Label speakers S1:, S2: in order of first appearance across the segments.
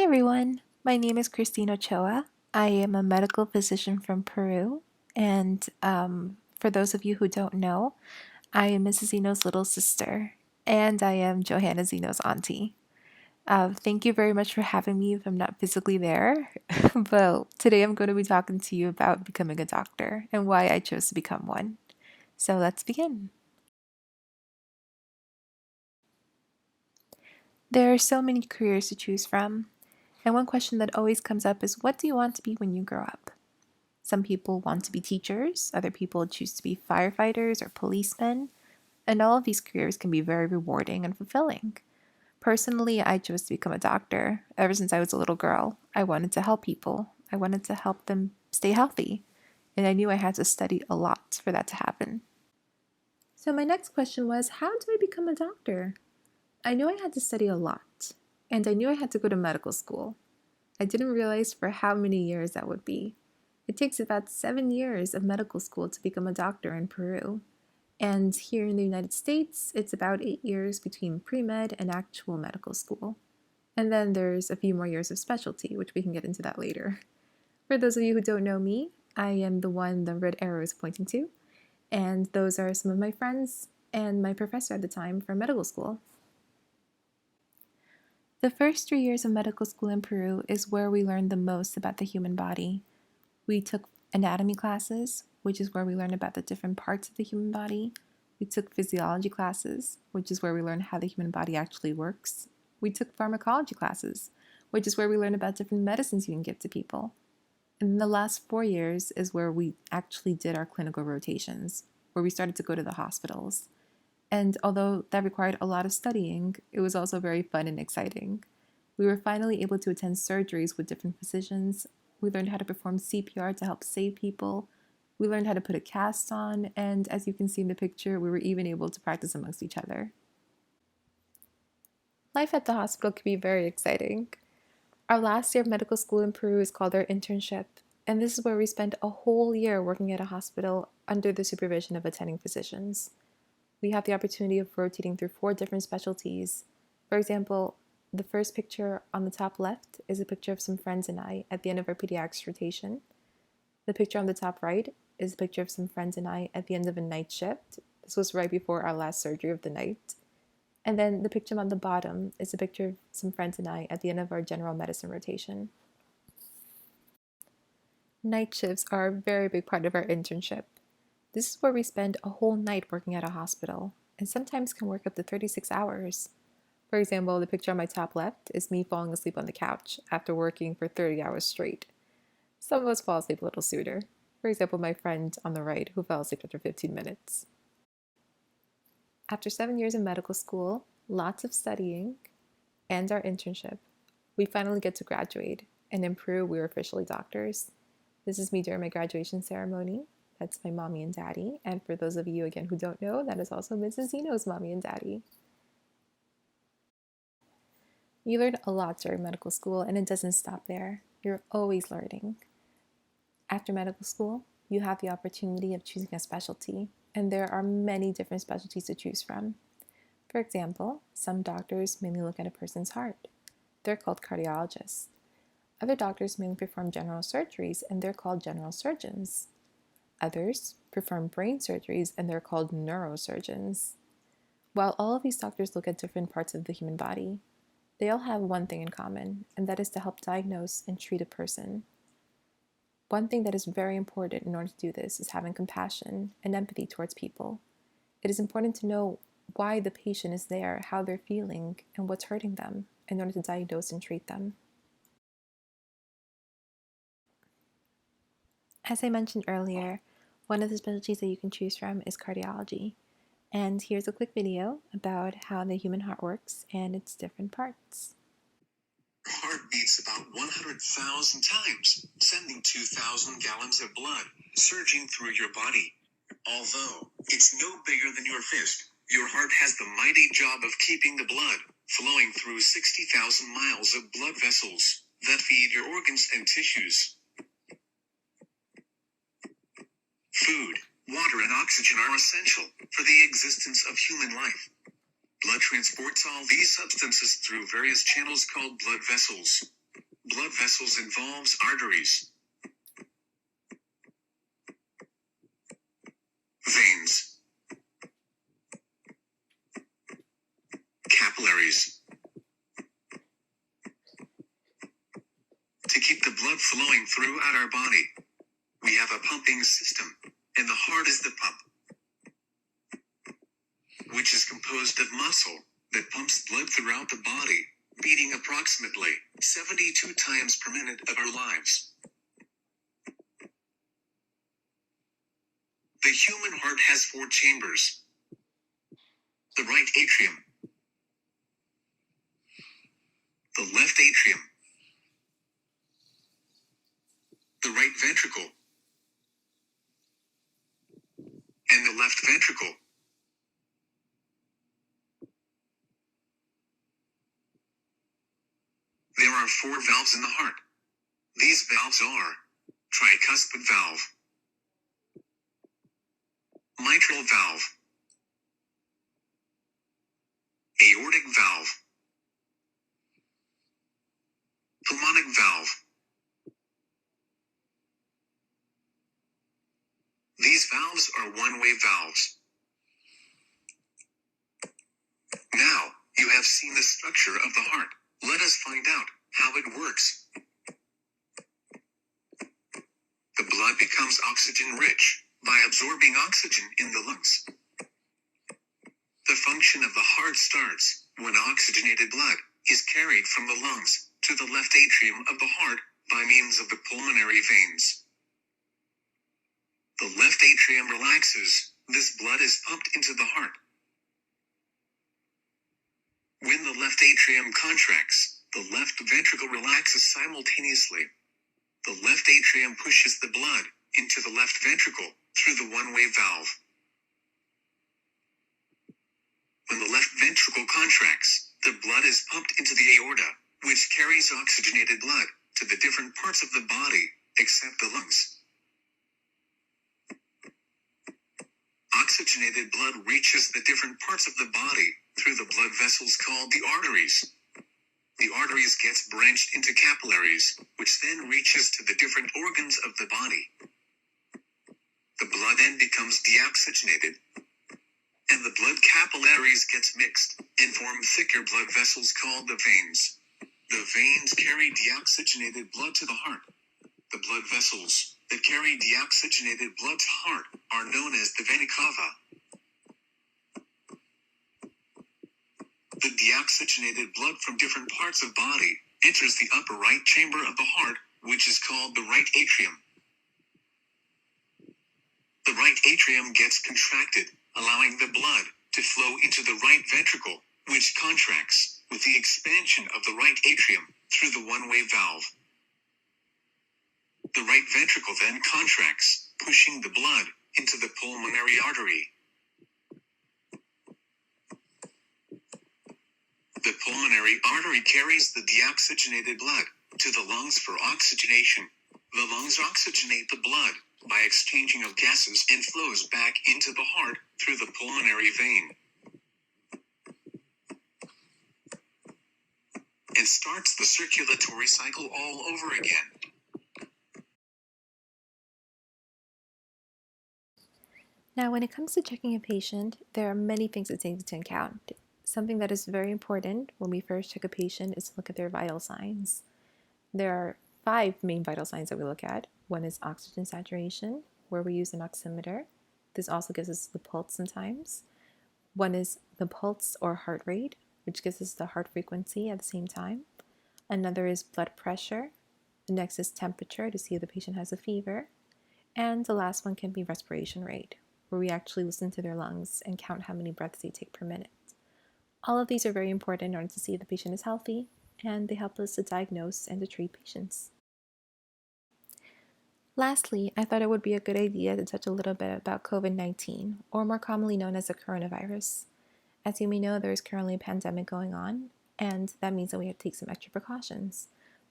S1: everyone, my name is Christine Ochoa. I am a medical physician from Peru, and for those of you who don't know, I am Mrs. Zeno's little sister, and I am Johanna Zeno's auntie. Thank you very much for having me if I'm not physically there. But today I'm going to be talking to you about becoming a doctor and why I chose to become one. So let's begin. There are so many careers to choose from, and one question that always comes up is, what do you want to be when you grow up? Some people want to be teachers, other people choose to be firefighters or policemen, and all of these careers can be very rewarding and fulfilling. Personally, I chose to become a doctor. Ever since I was a little girl, I wanted to help people. I wanted to help them stay healthy, and I knew I had to study a lot for that to happen. So, my next question was, how do I become a doctor? I knew I had to study a lot, and I knew I had to go to medical school. I didn't realize for how many years that would be. It takes about 7 years of medical school to become a doctor in Peru. And here in the United States, it's about 8 years between pre med and actual medical school. And then there's a few more years of specialty, which we can get into that later. For those of you who don't know me, I am the one the red arrow is pointing to. And those are some of my friends and my professor at the time from medical school. The first 3 years of medical school in Peru is where we learn the most about the human body. We took anatomy classes, which is where we learn about the different parts of the human body. We took physiology classes, which is where we learn how the human body actually works. We took pharmacology classes, which is where we learn about different medicines you can give to people. And then the last 4 years is where we actually did our clinical rotations, where we started to go to the hospitals. And although that required a lot of studying, it was also very fun and exciting. We were finally able to attend surgeries with different physicians. We learned how to perform CPR to help save people. We learned how to put a cast on, and as you can see in the picture, we were even able to practice amongst each other. Life at the hospital can be very exciting. Our last year of medical school in Peru is called our internship, and this is where we spend a whole year working at a hospital under the supervision of attending physicians. We have the opportunity of rotating through 4 different specialties. For example, the first picture on the top left is a picture of some friends and I at the end of our pediatrics rotation. The picture on the top right is a picture of some friends and I at the end of a night shift. This was right before our last surgery of the night. And then the picture on the bottom is a picture of some friends and I at the end of our general medicine rotation. Night shifts are a very big part of our internship. This is where we spend a whole night working at a hospital, and sometimes can work up to 36 hours. For example, the picture on my top left is me falling asleep on the couch after working for 30 hours straight. Some of us fall asleep a little sooner. For example, my friend on the right who fell asleep after 15 minutes. After 7 years in medical school, lots of studying, and our internship, we finally get to graduate, and in Peru, we were officially doctors. This is me during my graduation ceremony. That's my mommy and daddy. And for those of you, again, who don't know, that is also Mrs. Zeno's mommy and daddy. You learn a lot during medical school, and it doesn't stop there. You're always learning. After medical school, you have the opportunity of choosing a specialty, and there are many different specialties to choose from. For example, some doctors mainly look at a person's heart. They're called cardiologists. Other doctors mainly perform general surgeries, and they're called general surgeons. Others perform brain surgeries, and they're called neurosurgeons. While all of these doctors look at different parts of the human body, they all have one thing in common, and that is to help diagnose and treat a person. One thing that is very important in order to do this is having compassion and empathy towards people. It is important to know why the patient is there, how they're feeling, and what's hurting them in order to diagnose and treat them. As I mentioned earlier, one of the specialties that you can choose from is cardiology. And here's a quick video about how the human heart works and its different parts.
S2: Your heart beats about 100,000 times, sending 2,000 gallons of blood surging through your body. Although it's no bigger than your fist, your heart has the mighty job of keeping the blood flowing through 60,000 miles of blood vessels that feed your organs and tissues. Food, water, and oxygen are essential for the existence of human life. Blood transports all these substances through various channels called blood vessels. blood vessels involves arteries, veins, capillaries. To keep the blood flowing throughout our body, we have a pumping system, and the heart is the pump, which is composed of muscle that pumps blood throughout the body, beating approximately 72 times per minute of our lives. The human heart has 4 chambers: the right atrium, the left atrium, the right ventricle, and the left ventricle. There are 4 valves in the heart. These valves are tricuspid valve, mitral valve, aortic valve, pulmonic valve. These valves are one-way valves. Now, you have seen the structure of the heart. Let us find out how it works. The blood becomes oxygen-rich by absorbing oxygen in the lungs. The function of the heart starts when oxygenated blood is carried from the lungs to the left atrium of the heart by means of the pulmonary veins. The left atrium relaxes. This blood is pumped into the heart. When the left atrium contracts, the left ventricle relaxes simultaneously. The left atrium pushes the blood into the left ventricle through the one-way valve. When the left ventricle contracts, the blood is pumped into the aorta, which carries oxygenated blood to the different parts of the body, except the lungs. Oxygenated blood reaches the different parts of the body through the blood vessels called the arteries. The arteries gets branched into capillaries, which then reaches to the different organs of the body. The blood then becomes deoxygenated, and the blood capillaries gets mixed and form thicker blood vessels called the veins. The veins carry deoxygenated blood to the heart. The blood vessels that carry deoxygenated blood to heart are known as the vena cava. The deoxygenated blood from different parts of body enters the upper right chamber of the heart, which is called the right atrium. The right atrium gets contracted, allowing the blood to flow into the right ventricle, which contracts with the expansion of the right atrium through the one-way valve. The right ventricle then contracts, pushing the blood into the pulmonary artery. The pulmonary artery carries the deoxygenated blood to the lungs for oxygenation. The lungs oxygenate the blood by exchanging of gases and flows back into the heart through the pulmonary vein. And starts the circulatory cycle all over again.
S1: Now, when it comes to checking a patient, there are many things that take into account. Something that is very important when we first check a patient is to look at their vital signs. There are 5 main vital signs that we look at. One is oxygen saturation, where we use an oximeter. This also gives us the pulse sometimes. One is the pulse or heart rate, which gives us the heart frequency at the same time. Another is blood pressure. The next is temperature to see if the patient has a fever. And the last one can be respiration rate, where we actually listen to their lungs and count how many breaths they take per minute. All of these are very important in order to see if the patient is healthy, and they help us to diagnose and to treat patients. Lastly, I thought it would be a good idea to touch a little bit about COVID-19, or more commonly known as the coronavirus. As you may know, there is currently a pandemic going on, and that means that we have to take some extra precautions.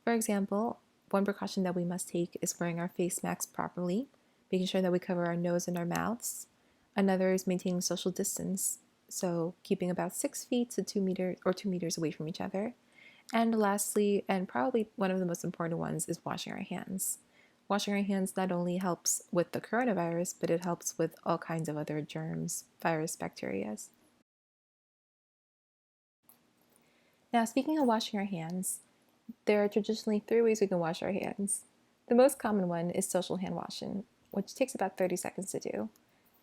S1: For example, one precaution that we must take is wearing our face masks properly, making sure that we cover our nose and our mouths. Another is maintaining social distance, so keeping about 6 feet to 2 meters away from each other. And lastly, and probably one of the most important ones, is washing our hands. Washing our hands not only helps with the coronavirus, but it helps with all kinds of other germs, virus, bacteria. Now, speaking of washing our hands, there are traditionally 3 ways we can wash our hands. The most common one is social hand washing, which takes about 30 seconds to do.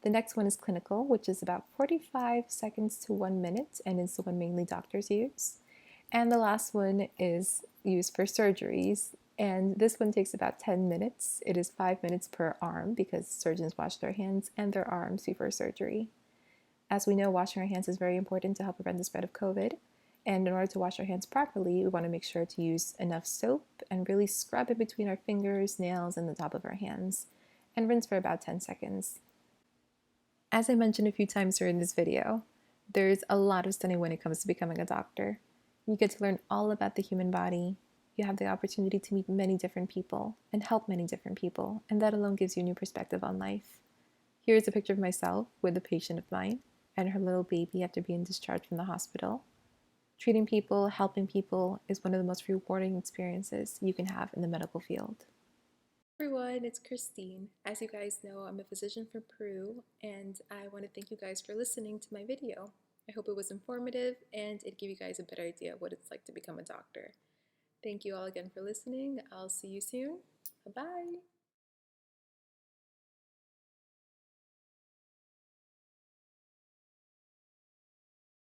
S1: The next one is clinical, which is about 45 seconds to 1 minute, and is the one mainly doctors use. And the last one is used for surgeries, and this one takes about 10 minutes. It is 5 minutes per arm because surgeons wash their hands and their arms before surgery. As we know, washing our hands is very important to help prevent the spread of COVID. And in order to wash our hands properly, we want to make sure to use enough soap and really scrub in between our fingers, nails, and the top of our hands, and rinse for about 10 seconds. As I mentioned a few times during this video, there's a lot of studying when it comes to becoming a doctor. You get to learn all about the human body. You have the opportunity to meet many different people and help many different people, and that alone gives you a new perspective on life. Here's a picture of myself with a patient of mine and her little baby after being discharged from the hospital. Treating people, helping people is one of the most rewarding experiences you can have in the medical field. Everyone, it's Christine. As you guys know, I'm a physician from Peru, and I want to thank you guys for listening to my video. I hope it was informative and it gave you guys a better idea of what it's like to become a doctor. Thank you all again for listening. I'll see you soon. Bye-bye.